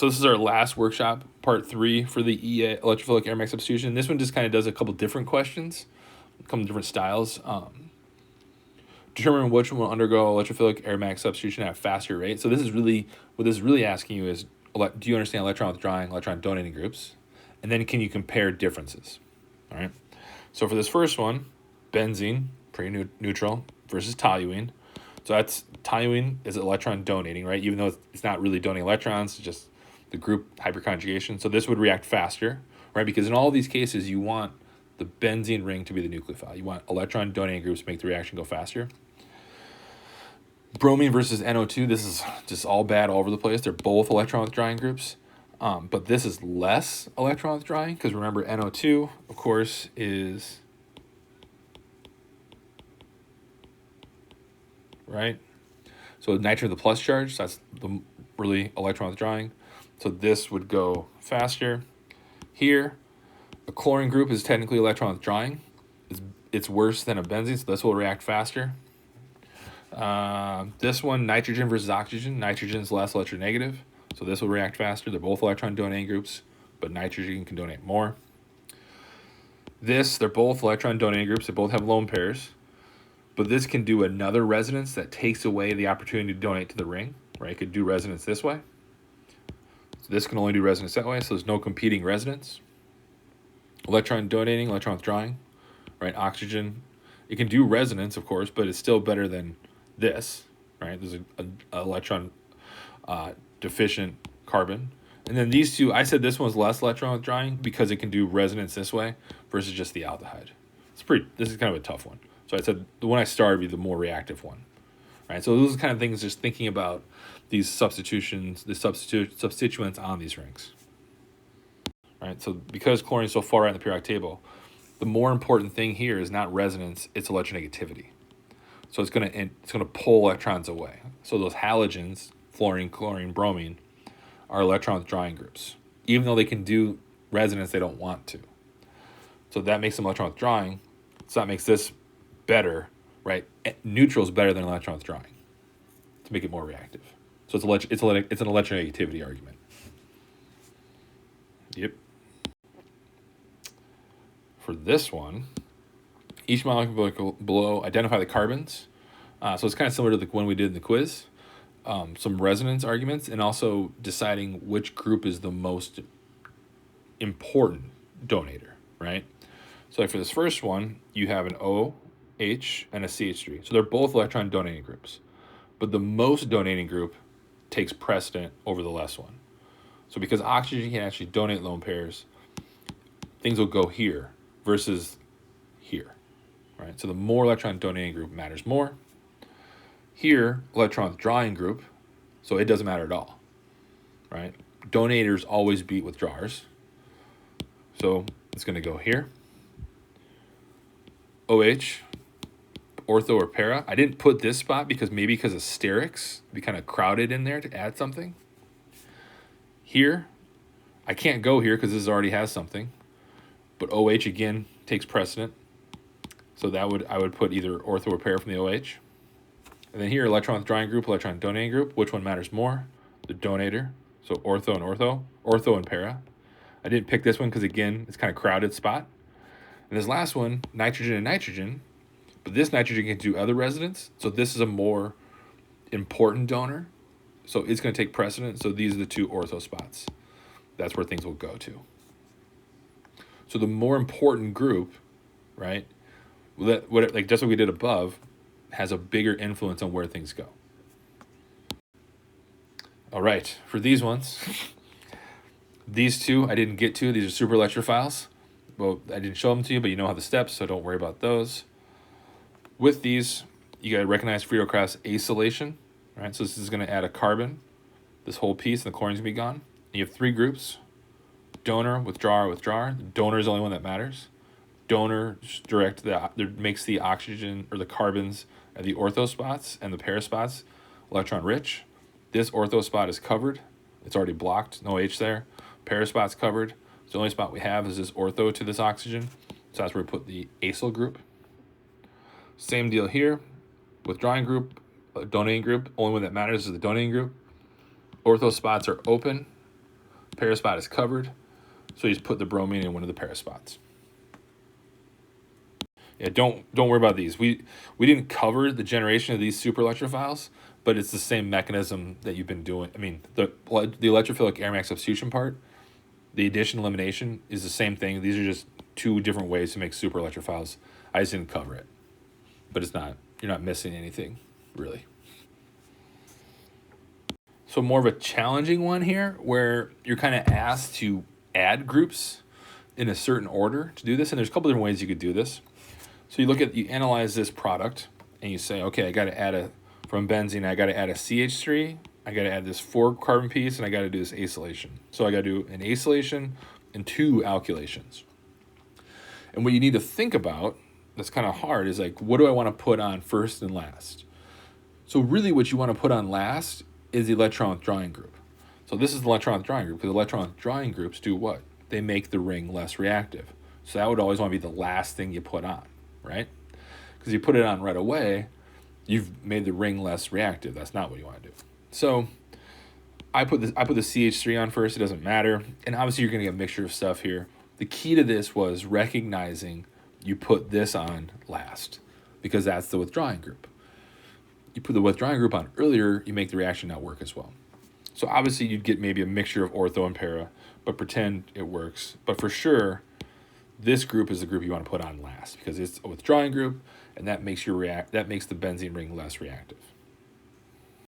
So this is our last workshop, part 3 for the EA electrophilic aromatic substitution. This one just kind of does a couple different questions, a couple different styles. Determine which one will undergo electrophilic aromatic substitution at a faster rate. So this is really, what this is really asking you is, do you understand electron withdrawing, electron donating groups? And then can you compare differences? All right. So for this first one, benzene, pretty neutral, versus toluene. So that's toluene is electron donating, right? Even though it's not really donating electrons, it's just the group hyperconjugation. So this would react faster, right? Because in all of these cases, you want the benzene ring to be the nucleophile. You want electron donating groups to make the reaction go faster. Bromine versus NO2, this is just all bad all over the place. They're both electron withdrawing groups, but this is less electron withdrawing because remember NO2, of course, is right. So nitrogen with the plus charge, that's the really electron withdrawing. So this would go faster. Here, a chlorine group is technically electron withdrawing. It's worse than a benzene, so this will react faster. This one, nitrogen versus oxygen. Nitrogen is less electronegative, so this will react faster. They're both electron donating groups, but nitrogen can donate more. They're both electron donating groups. They both have lone pairs, but this can do another resonance that takes away the opportunity to donate to the ring, right? It could do resonance this way. So this can only do resonance that way, so there's no competing resonance. Electron donating, electron withdrawing, right? Oxygen, it can do resonance, of course, but it's still better than this, right? There's an electron deficient carbon. And then these two, I said this one's less electron withdrawing because it can do resonance this way versus just the aldehyde. This is kind of a tough one. So I said the one I started would be the more reactive one, right? So those are kind of things just thinking about these substitutions, the substituents on these rings, right? So because chlorine is so far out in the periodic table, the more important thing here is not resonance, it's electronegativity. So it's gonna pull electrons away. So those halogens, fluorine, chlorine, bromine, are electron withdrawing groups. Even though they can do resonance, they don't want to. So that makes them electron withdrawing. So that makes this better, right? Neutral is better than electron withdrawing to make it more reactive. So it's an electronegativity argument. Yep. For this one, each molecule below identify the carbons. So it's kind of similar to the one we did in the quiz. Some resonance arguments and also deciding which group is the most important donator, right? So like for this first one, you have an OH and a CH3. So they're both electron donating groups, but the most donating group takes precedent over the less one. So because oxygen can actually donate lone pairs, things will go here versus here, right? So the more electron donating group matters more. Here, electron withdrawing group, so it doesn't matter at all, right? Donators always beat withdrawers. So it's going to go here. OH, ortho or para. I didn't put this spot because of sterics, be kind of crowded in there to add something. Here, I can't go here because this already has something, but OH again takes precedent. So I would put either ortho or para from the OH. And then here, electron withdrawing group, electron donating group. Which one matters more? The donator. So ortho and ortho and para. I didn't pick this one because, again, it's kind of crowded spot. And this last one, nitrogen and nitrogen. But this nitrogen can do other resonance. So this is a more important donor. So it's going to take precedent. So these are the two ortho spots. That's where things will go to. So the more important group, right, just what we did above, has a bigger influence on where things go. All right, for these ones, these two I didn't get to. These are super electrophiles. Well, I didn't show them to you, but you know how the steps, so don't worry about those. With these, you got to recognize Friedel-Crafts acylation, right? So this is going to add a carbon, this whole piece, and the chlorine's going to be gone. And you have 3 groups: donor, withdrawer, withdrawer. The donor is the only one that matters. Donor makes the oxygen or the carbons at the ortho spots and the para spots electron rich. This ortho spot is covered. It's already blocked. No H there. Para spot's covered. So the only spot we have is this ortho to this oxygen. So that's where we put the acyl group. Same deal here. Withdrawing group, donating group. Only one that matters is the donating group. Ortho spots are open. para spot is covered, so you just put the bromine in one of the para spots. Yeah, don't worry about these. We didn't cover the generation of these super electrophiles, but it's the same mechanism that you've been doing. I mean, the electrophilic aromatic substitution part, the addition elimination is the same thing. These are just two different ways to make super electrophiles. I just didn't cover it, but it's not, you're not missing anything really. So more of a challenging one here, where you're kind of asked to add groups in a certain order to do this, and there's a couple different ways you could do this. So you analyze this product, and you say, okay, I got to add from benzene, I got to add a CH3, I got to add this 4 carbon piece, and I got to do this acylation. So I got to do an acylation and 2 alkylations. And what you need to think about, that's kind of hard, is like, what do I want to put on first and last? So really what you want to put on last is the electron withdrawing group. So this is the electron withdrawing group, because electron withdrawing groups do what? They make the ring less reactive. So that would always want to be the last thing you put on, right? Because you put it on right away, you've made the ring less reactive. That's not what you want to do. So I put the CH3 on first. It doesn't matter. And obviously you're going to get a mixture of stuff here. The key to this was recognizing you put this on last, because that's the withdrawing group. You put the withdrawing group on earlier, you make the reaction not work as well. So obviously you'd get maybe a mixture of ortho and para, but pretend it works. But for sure, this group is the group you want to put on last, because it's a withdrawing group, and that makes the benzene ring less reactive.